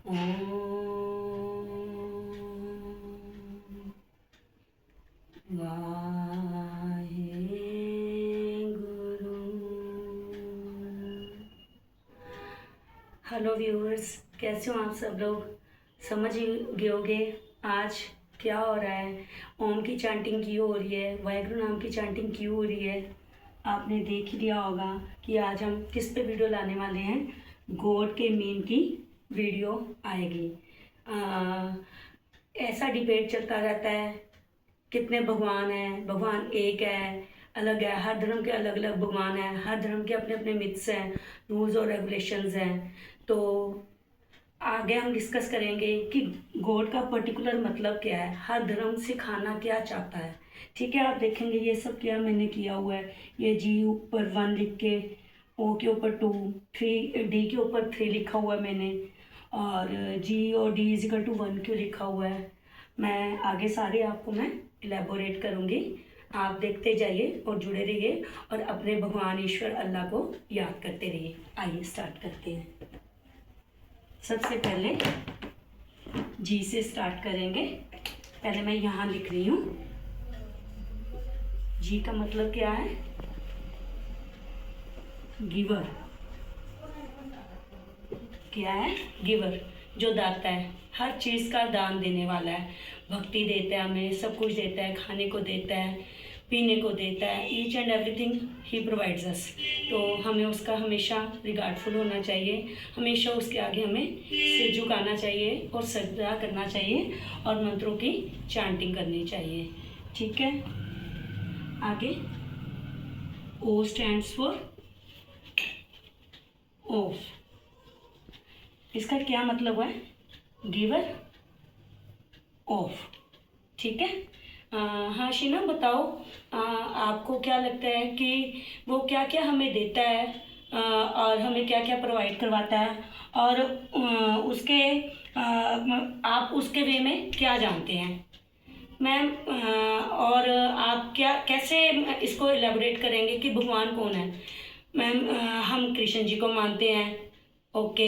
ओम Waheguru. Hello viewers, कैसे हो आप सब लोग? समझ ही गए होंगे आज क्या हो रहा है। ओम की चैंटिंग क्यों हो रही है, वाहेगुरु नाम की चैंटिंग क्यों हो रही है। आपने देख ही लिया होगा कि आज हम किस पे वीडियो लाने वाले हैं। गॉड के मीन की वीडियो आएगी। ऐसा डिबेट चलता रहता है, कितने भगवान हैं, भगवान एक है, अलग है। हर धर्म के अलग अलग भगवान हैं, हर धर्म के अपने अपने मिथ्स हैं, रूल्स और रेगुलेशंस हैं। तो आगे हम डिस्कस करेंगे कि गॉड का पर्टिकुलर मतलब क्या है, हर धर्म सिखाना क्या चाहता है। ठीक है, आप देखेंगे ये सब क्या मैंने किया हुआ है। ये जी ऊपर 1 लिख के, ओ के ऊपर 2, 3 डी के ऊपर 3 लिखा हुआ है मैंने, और जी और डी इजिकल टू 1 क्यों लिखा हुआ है। मैं आगे सारे आपको मैं इलेबोरेट करूँगी। आप देखते जाइए और जुड़े रहिए और अपने भगवान ईश्वर अल्लाह को याद करते रहिए। आइए स्टार्ट करते हैं। सबसे पहले जी से स्टार्ट करेंगे। पहले मैं यहाँ लिख रही हूँ। जी का मतलब क्या है? गिवर। क्या है? गिवर, जो दाता है, हर चीज़ का दान देने वाला है। भक्ति देता है, हमें सब कुछ देता है, खाने को देता है, पीने को देता है। Each and everything he provides us. तो हमें उसका हमेशा रिगार्डफुल होना चाहिए, हमेशा उसके आगे हमें सिर झुकाना चाहिए और सजदा करना चाहिए और मंत्रों की चैंटिंग करनी चाहिए। ठीक है, आगे ओ स्टैंड्स फॉर ऑफ। इसका क्या मतलब है? Giver of. ठीक है। हाँ शीना, बताओ आपको क्या लगता है कि वो क्या क्या हमें देता है और हमें क्या क्या प्रोवाइड करवाता है, और उसके आप उसके वे में क्या जानते हैं मैम? और आप क्या कैसे इसको एलेबोरेट करेंगे कि भगवान कौन है? मैम, हम कृष्ण जी को मानते हैं। ओके।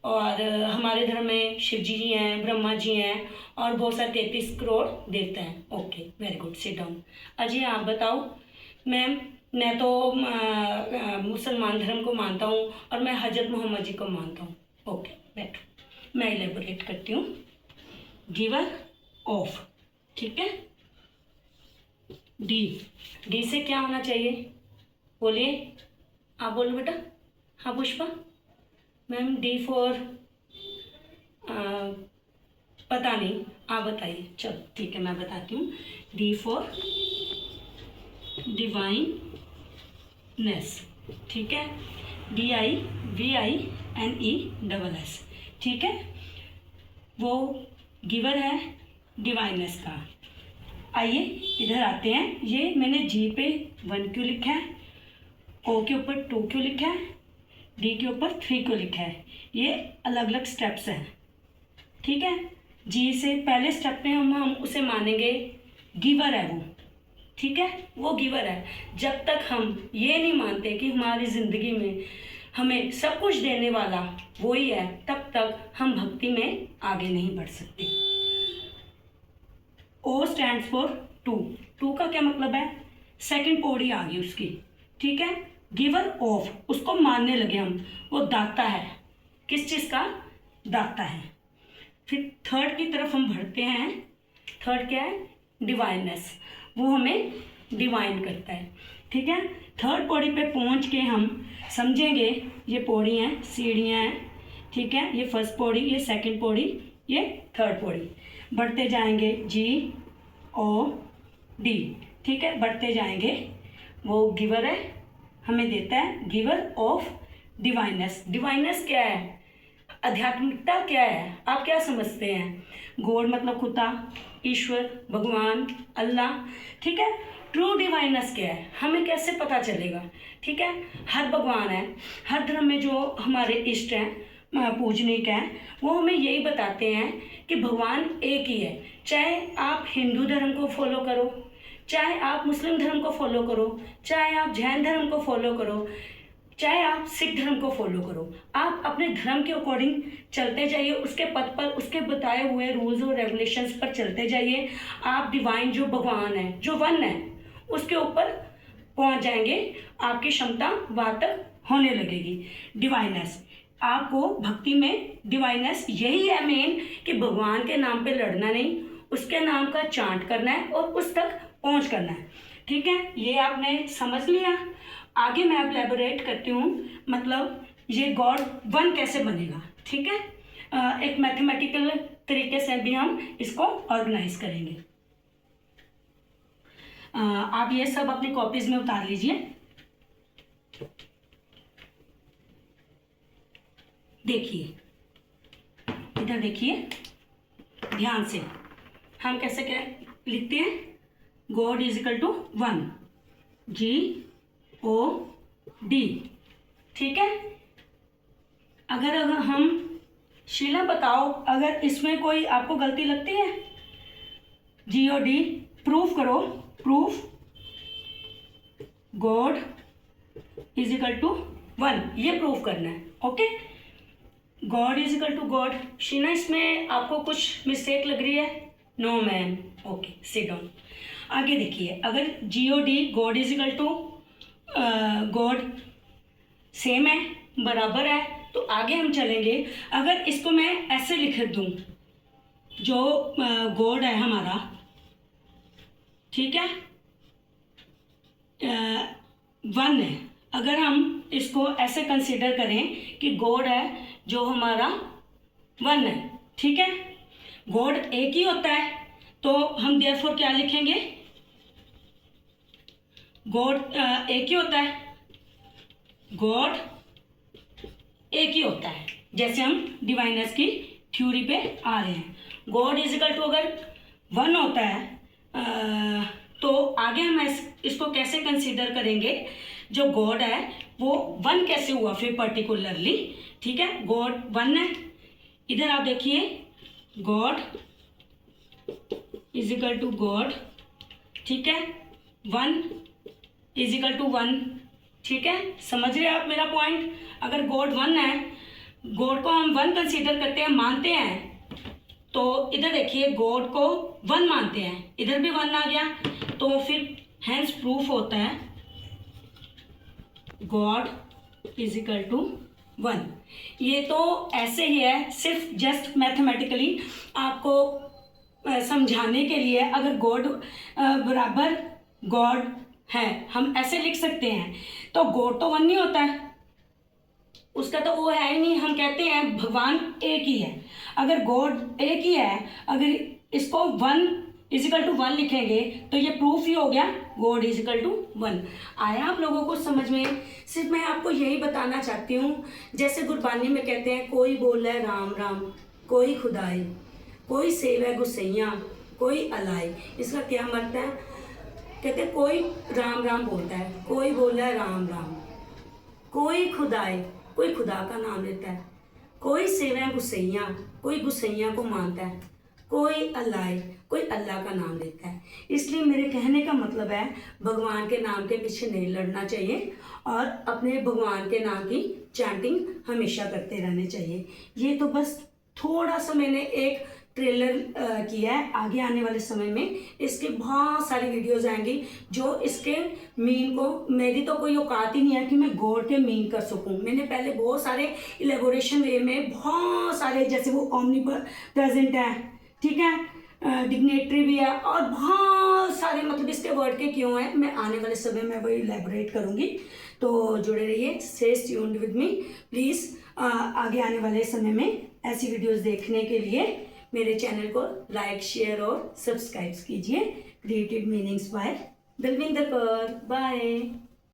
और हमारे धर्म में शिव जी हैं, ब्रह्मा जी हैं और बहुत सारे 33 करोड़ देवता हैं। Okay, very good, sit down. Ajay, आप बताओ। मैम, मैं तो मुसलमान धर्म को मानता हूँ और मैं हजरत मोहम्मद जी को मानता हूँ। ओके, बैठो, मैं एलेबोरेट करती हूँ। Giver of. ठीक है। डी। डी से क्या होना चाहिए? बोलिए, आप बोलो बेटा। हाँ पुष्पा। मैम, डी फॉर पता नहीं, आप बताइए। चलो ठीक है, मैं बताती हूँ। D for divineness. ठीक है, DIVINESS। ठीक है, वो गिवर है डिवाइननेस का। आइए इधर आते हैं। ये मैंने जी पे 1 क्यों लिखा है, ओ के ऊपर 2 क्यों लिखा है, डी के ऊपर 3 क्यों लिखा है? ये अलग अलग स्टेप्स हैं। ठीक है, जी से पहले स्टेप में हम उसे मानेंगे गिवर है वो। ठीक है, वो गिवर है। जब तक हम ये नहीं मानते कि हमारी ज़िंदगी में हमें सब कुछ देने वाला वही है, तब तक हम भक्ति में आगे नहीं बढ़ सकते। ओ स्टैंड्स फॉर 2। 2 का क्या मतलब है? सेकंड पौड़ी आ गई उसकी। ठीक है, गिवर ऑफ, उसको मानने लगे हम, वो दाता है। किस चीज़ का? दाता है। फिर थर्ड की तरफ हम बढ़ते हैं। थर्ड क्या है? डिवाइननेस, वो हमें डिवाइन करता है। ठीक है, थर्ड पौड़ी पे पहुंच के हम समझेंगे ये पौड़ी हैं, सीढ़ियाँ हैं। ठीक है, ये फर्स्ट पौड़ी, ये सेकंड पौड़ी, ये थर्ड पौड़ी। बढ़ते जाएंगे जी ओ डी। ठीक है, बढ़ते जाएंगे। वो गिवर है, हमें देता है, गिवर ऑफ डिवाइननेस। डिवाइननेस क्या है? आध्यात्मिकता क्या है? आप क्या समझते हैं? गॉड मतलब खुदा, ईश्वर, भगवान, अल्लाह। ठीक है, ट्रू डिवाइननेस क्या है? हमें कैसे पता चलेगा? ठीक है, हर भगवान है, हर धर्म में जो हमारे इष्ट हैं, पूजनीक हैं, वो हमें यही बताते हैं कि भगवान एक ही है। चाहे आप हिंदू धर्म को फॉलो करो, चाहे आप मुस्लिम धर्म को फॉलो करो, चाहे आप जैन धर्म को फॉलो करो, चाहे आप सिख धर्म को फॉलो करो, आप अपने धर्म के अकॉर्डिंग चलते जाइए, उसके पथ पर, उसके बताए हुए रूल्स और रेगुलेशंस पर चलते जाइए। आप डिवाइन जो भगवान है, जो वन है, उसके ऊपर पहुंच जाएंगे। आपकी क्षमता वहां तक होने लगेगी। डिवाइनेस, आपको भक्ति में डिवाइनेस यही है मेन कि भगवान के नाम पे लड़ना नहीं, उसके नाम का चांट करना है और उस तक पहुंच करना है। ठीक है, ये आपने समझ लिया। आगे मैं अब एलैबोरेट करती हूँ, मतलब ये गॉड वन कैसे बनेगा। ठीक है, एक मैथमेटिकल तरीके से भी हम इसको ऑर्गेनाइज करेंगे। आप ये सब अपनी कॉपीज में उतार लीजिए। देखिए, इधर देखिए ध्यान से, हम कैसे क्या लिखते हैं, God is equal to one, GOD। ठीक है, अगर हम, शीला बताओ अगर इसमें कोई आपको गलती लगती है, GOD प्रूफ करो, proof God is equal to one, ये प्रूफ करना है। Okay, God is equal to God. Sheena, इसमें आपको कुछ मिस्टेक लग रही है? No ma'am. Okay, sit down. आगे देखिए, अगर GOD God is equal to God same है, बराबर है, तो आगे हम चलेंगे। अगर इसको मैं ऐसे लिख दूं, जो गॉड है हमारा, ठीक है, वन है, अगर हम इसको ऐसे कंसीडर करें कि गॉड है जो हमारा वन है, ठीक है, गॉड एक ही होता है, तो हम देयरफॉर क्या लिखेंगे, गॉड एक ही होता है, गॉड एक ही होता है। जैसे हम डिवाइनेस की थ्योरी पे आ रहे हैं, गॉड इज इक्वल टू अगर वन होता है, तो आगे हम इसको कैसे कंसीडर करेंगे, जो गॉड है वो वन कैसे हुआ फिर पर्टिकुलरली। ठीक है, गॉड वन है, इधर आप देखिए God is equal to God, ठीक है, one is equal to one. ठीक है, समझ रहे आप मेरा पॉइंट। अगर गॉड वन है, गॉड को हम वन कंसीडर करते हैं, मानते हैं, तो इधर देखिए गॉड को वन मानते हैं, इधर भी वन आ गया, तो फिर हैंस प्रूफ होता है God is equal to one. ये तो ऐसे ही है, सिर्फ जस्ट मैथमेटिकली आपको समझाने के लिए। अगर गॉड बराबर गॉड है, हम ऐसे लिख सकते हैं, तो गॉड तो वन नहीं होता है, उसका तो वो है ही नहीं। हम कहते हैं भगवान एक ही है। अगर गॉड एक ही है, अगर इसको one is equal to one लिखेंगे, तो ये प्रूफ ही हो गया God is equal to one. आया आप लोगों को समझ में? सिर्फ मैं आपको यही बताना चाहती हूँ, जैसे गुरबानी में कहते हैं, कोई बोल है राम राम, कोई खुदाई, कोई सेव गुसैया, कोई अलाई। इसका क्या मतलब है? कहते हैं कोई राम राम बोलता है, कोई बोल रहा है राम राम, कोई खुदाई, कोई खुदा का नाम लेता है, कोई सेवा गुसैया, कोई गुसैया को मानता है, कोई अल्लाह, कोई अल्लाह का नाम लेता है। इसलिए मेरे कहने का मतलब है, भगवान के नाम के पीछे नहीं लड़ना चाहिए और अपने भगवान के नाम की चैंटिंग हमेशा करते रहने चाहिए। ये तो बस थोड़ा सा मैंने एक ट्रेलर किया है। आगे आने वाले समय में इसके बहुत सारी वीडियोस आएंगी जो इसके मीन को, मेरी तो कोई औकात ही नहीं है कि मैं गॉड के मीन कर सकूं। मैंने पहले बहुत सारे इलेबोरेशन वे में बहुत सारे, जैसे वो ओमनी प्रेजेंट है, ठीक है, डिग्नेटरी भी है, और बहुत सारे मतलब इसके वर्ड के क्यों हैं, मैं आने वाले समय में वही इलेबोरेट करूंगी। तो जुड़े रहिए, stay tuned with me please. आगे आने वाले समय में ऐसी वीडियोस देखने के लिए मेरे चैनल को लाइक, शेयर और सब्सक्राइब कीजिए। Creative meanings by Dalvinder Kaur. Bye.